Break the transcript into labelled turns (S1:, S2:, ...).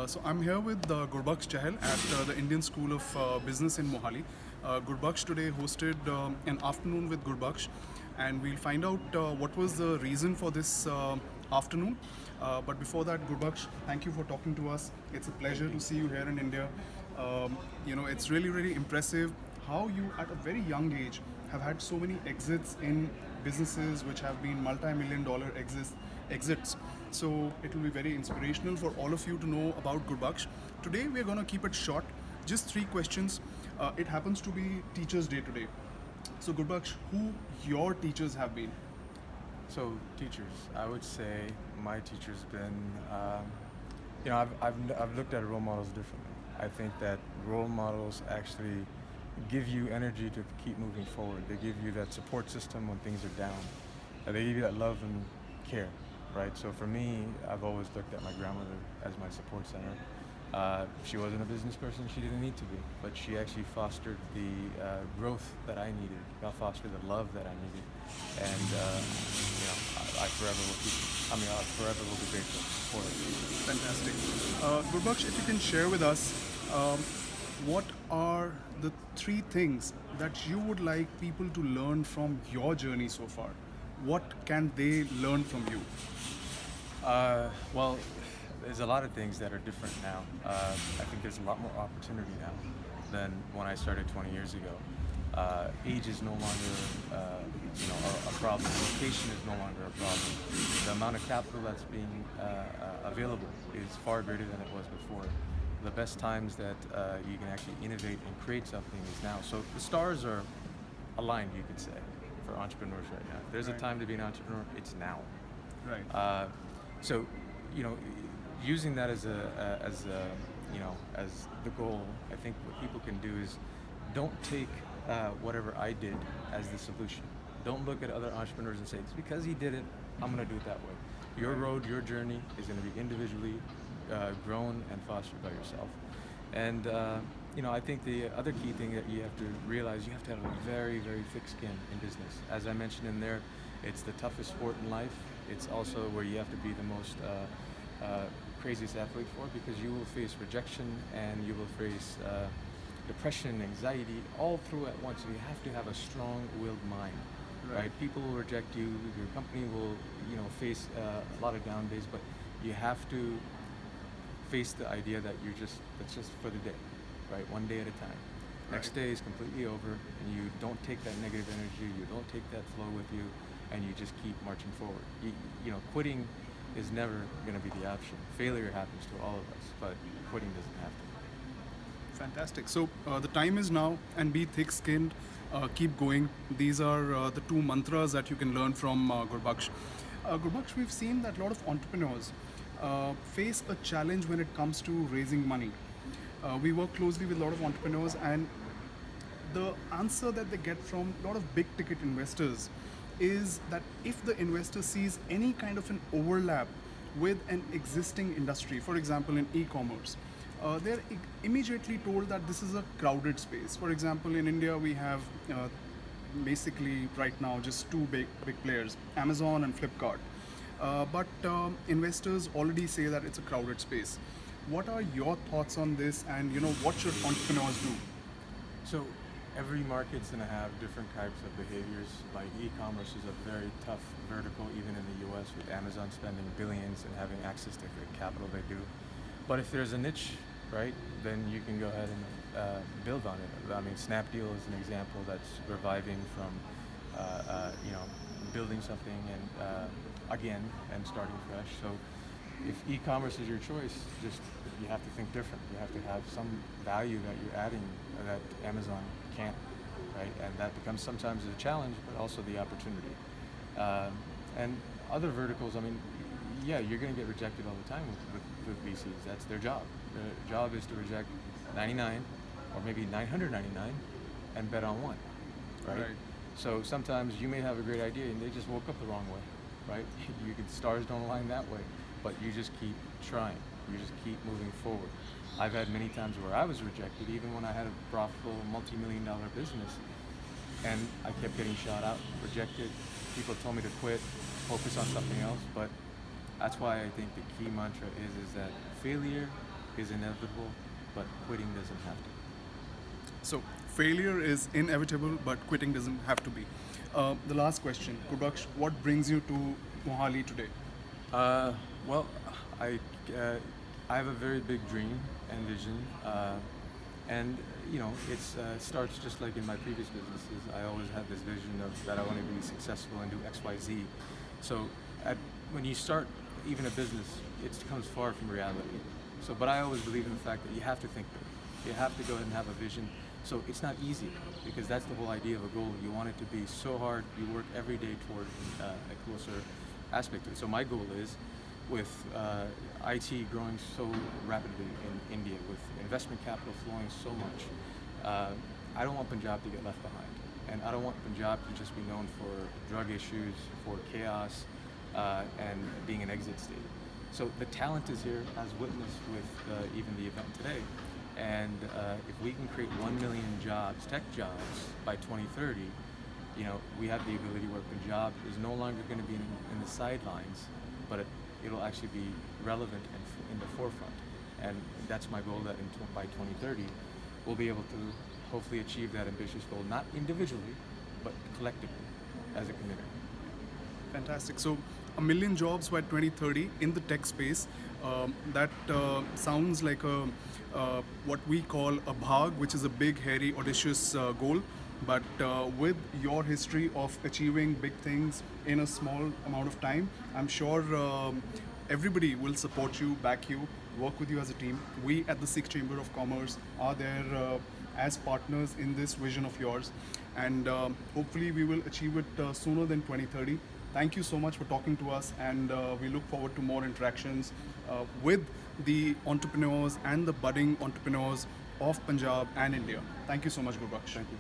S1: So I'm here with Gurbaksh Chahal at the Indian School of Business in Mohali. Gurbaksh today hosted an afternoon with Gurbaksh, and we'll find out what was the reason for this afternoon. But before that, Gurbaksh, thank you for talking to us. It's a pleasure to see you here in India. It's really, really impressive how you, at a very young age, have had so many exits in businesses which have been multi-million dollar exits. So it will be very inspirational for all of you to know about Gurbaksh. Today we are going to keep it short, just three questions. It happens to be Teachers' Day today. So Gurbaksh, who your teachers have been?
S2: So teachers, I would say my teacher's been, I've looked at role models differently. I think that role models actually give you energy to keep moving forward. They give you that support system when things are down. They give you that love and care, right? So for me, I've always looked at my grandmother as my support center. She wasn't a business person, she didn't need to be, but she actually fostered the growth that I needed, fostered the love that I needed, and I forever will I forever will be grateful for it.
S1: Fantastic. Gurbaksh, if you can share with us, what are the three things that you would like people to learn from your journey so far? What can they learn from you?
S2: Well, there's a lot of things that are different now. I think there's a lot more opportunity now than when I started 20 years ago. Age is no longer, a problem. Location is no longer a problem. The amount of capital that's being available is far greater than it was before. The best times that you can actually innovate and create something is now. So the stars are aligned, you could say, for entrepreneurs right now. If there's a time to be an entrepreneur, it's now.
S1: Right.
S2: So, using that as as the goal, I think what people can do is don't take whatever I did as the solution. Don't look at other entrepreneurs and say, it's because he did it, I'm going to do it that way. Your road, your journey is going to be individually grown and fostered by yourself. And I think the other key thing that you have to realize, you have to have a very, very thick skin in business. As I mentioned in there, it's the toughest sport in life. It's also where you have to be the most craziest athlete for, because you will face rejection and you will face depression, anxiety, all through at once. So you have to have a strong-willed mind, right? People will reject you. Your company will, face a lot of down days, but you have to face the idea that that's just for the day, right? One day at a time. Next day is completely over, and you don't take that negative energy, you don't take that flow with you, and you just keep marching forward. Quitting is never going to be the option. Failure happens to all of us, but quitting doesn't have to.
S1: Fantastic. So the time is now, and be thick-skinned, keep going. These are the two mantras that you can learn from Gurbaksh. Gurbaksh, we've seen that a lot of entrepreneurs face a challenge when it comes to raising money. We work closely with a lot of entrepreneurs, and the answer that they get from a lot of big-ticket investors is that if the investor sees any kind of an overlap with an existing industry, for example in e-commerce, they're immediately told that this is a crowded space. For example, in India we have basically right now just two big players, Amazon and Flipkart. But investors already say that it's a crowded space. What are your thoughts on this, and what should entrepreneurs do?
S2: So every market's going to have different types of behaviors. Like e-commerce is a very tough vertical, even in the US, with Amazon spending billions and having access to the capital they do. But if there's a niche, right, then you can go ahead and build on it. I mean, Snapdeal is an example that's reviving from, building something and again and starting fresh. So if e-commerce is your choice, you have to think different. You have to have some value that you're adding that Amazon can't, right? And that becomes sometimes a challenge, but also the opportunity. And other verticals, I mean, yeah, you're going to get rejected all the time with VCs. That's their job. Their job is to reject 99 or maybe 999 and bet on one, right? So sometimes you may have a great idea and they just woke up the wrong way, right? Stars don't align that way, but you just keep trying. You just keep moving forward. I've had many times where I was rejected, even when I had a profitable multi-million-dollar business, and I kept getting shot out, rejected. People told me to quit, focus on something else, but that's why I think the key mantra is that failure is inevitable, but quitting doesn't have to.
S1: So failure is inevitable, but quitting doesn't have to be. The last question, Gurbaksh, what brings you to Mohali today?
S2: Uh, well, I I have a very big dream and vision, and you know it starts just like in my previous businesses. I always had this vision of that I want to be successful and do X, Y, Z. So when you start even a business, it comes far from reality. So, but I always believe in the fact that you have to think big. You have to go ahead and have a vision. So it's not easy because that's the whole idea of a goal. You want it to be so hard. You work every day toward a closer aspect to it. So my goal is, with IT growing so rapidly in India, with investment capital flowing so much, I don't want Punjab to get left behind. And I don't want Punjab to just be known for drug issues, for chaos, and being an exit state. So the talent is here, as witnessed with even the event today. And if we can create 1 million jobs, tech jobs, by 2030, you know, we have the ability where Punjab is no longer going to be in the sidelines, but it'll actually be relevant and in the forefront. And that's my goal, that by 2030, we'll be able to hopefully achieve that ambitious goal, not individually, but collectively as a community.
S1: Fantastic. So, a million jobs by 2030 in the tech space. That sounds like what we call a bhag, which is a big, hairy, audacious goal. But with your history of achieving big things in a small amount of time, I'm sure everybody will support you, back you, work with you as a team. We at the Sixth Chamber of Commerce are there as partners in this vision of yours, and hopefully we will achieve it sooner than 2030. Thank you so much for talking to us, and we look forward to more interactions with the entrepreneurs and the budding entrepreneurs of Punjab and India. Thank you so much, Gurbaksh.
S2: Thank you.